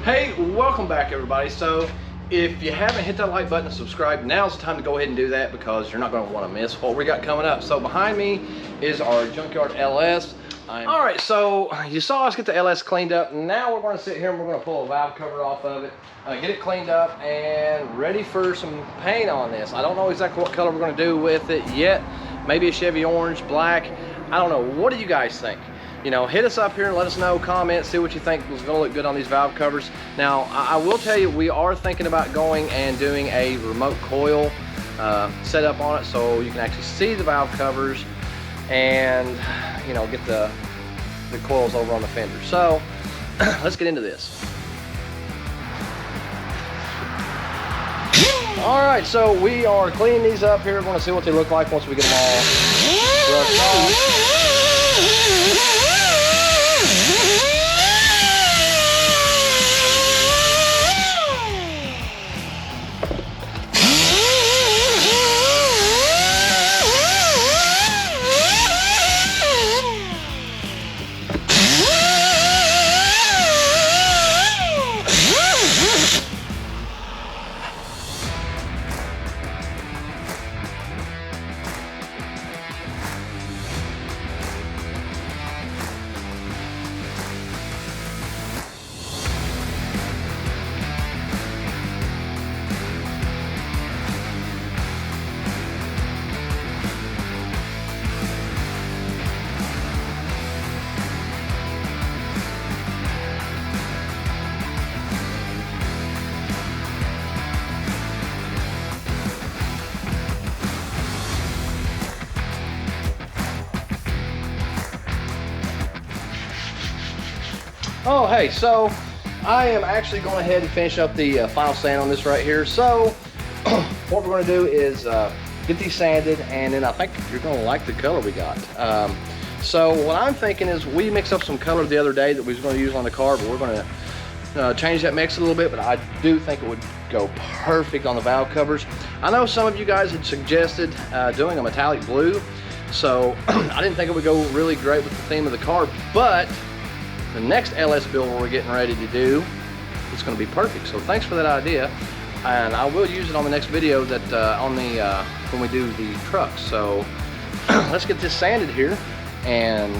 Hey, welcome back everybody. So if you haven't hit that like button and subscribe, now's the time to go ahead and do that because you're not going to want to miss what we got coming up. So behind me is our junkyard LS. All right, so you saw us get the LS cleaned up. Now we're going to sit here and we're going to pull a valve cover off of it, get it cleaned up and ready for some paint on this. I don't know exactly what color we're going to do with it yet. Maybe a Chevy orange, black. I don't know. What do you guys think? You know, hit us up here and let us know, comment, see what you think is going to look good on these valve covers. Now, I will tell you, we are thinking about going and doing a remote coil setup on it so you can actually see the valve covers and, you know, get the coils over on the fender. So, let's get into this. All right, so we are cleaning these up here. We're going to see what they look like once we get them all brushed off. Oh, hey, so I am actually going ahead and finish up the final sand on this right here. So what we're going to do is get these sanded, and then I think you're going to like the color we got. So what I'm thinking is we mixed up some color the other day that we was going to use on the car, but we're going to change that mix a little bit, but I do think it would go perfect on the valve covers. I know some of you guys had suggested doing a metallic blue, so I didn't think it would go really great with the theme of the car, but the next LS build we're getting ready to do, it's going to be perfect. So thanks for that idea, and I will use it on the next video that when we do the trucks. So let's get this sanded here, and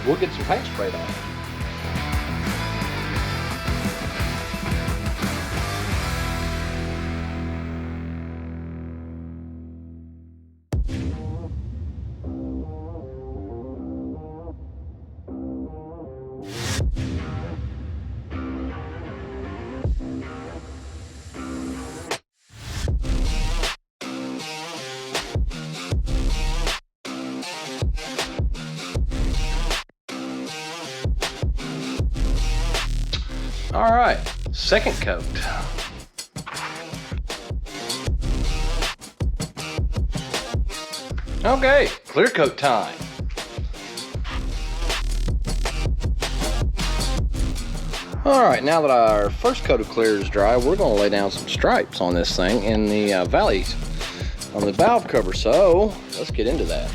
we'll get some paint sprayed on it. All right, second coat. Okay, clear coat time. All right, now that our first coat of clear is dry, we're going to lay down some stripes on this thing in the valleys on the valve cover. So let's get into that.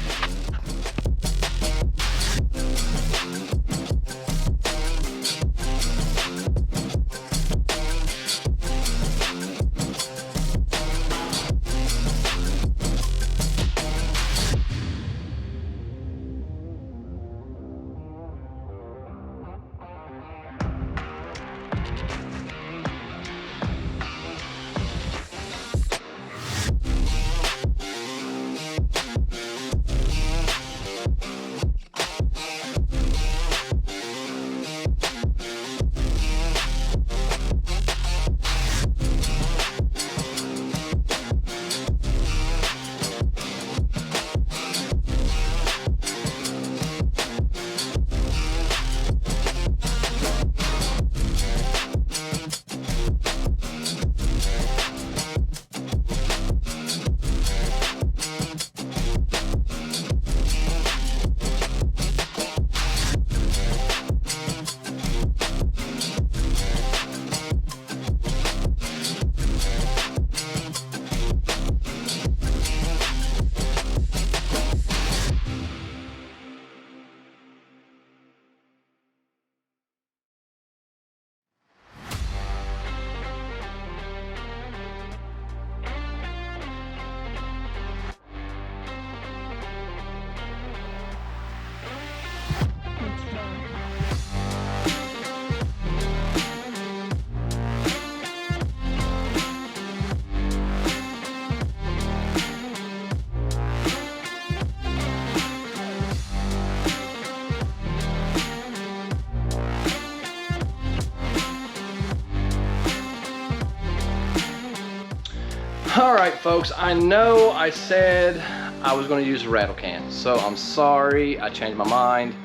All right, folks, I know I said I was going to use a rattle can, so I'm sorry, I changed my mind,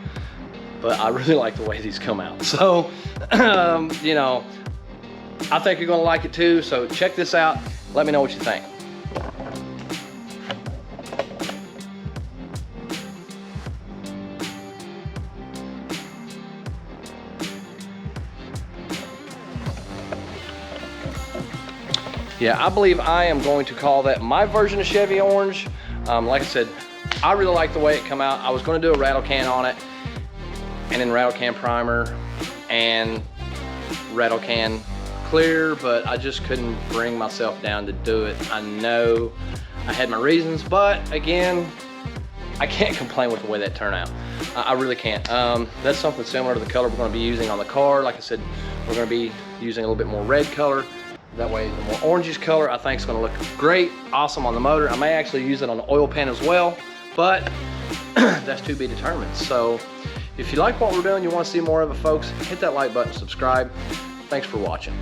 but I really like the way these come out. So, you know, I think you're going to like it too, so check this out. Let me know what you think. Yeah, I believe I am going to call that my version of Chevy orange. Like I said, I really like the way it come out. I was going to do a rattle can on it, and then rattle can primer and rattle can clear, but I just couldn't bring myself down to do it. I know I had my reasons, but again, I can't complain with the way that turned out. I really can't. That's something similar to the color we're going to be using on the car. Like I said, we're going to be using a little bit more red color. That way, the more orangish color I think is going to look great, awesome on the motor. I may actually use it on the oil pan as well, but that's to be determined. So if you like what we're doing, you want to see more of it, folks, hit that like button, subscribe. Thanks for watching.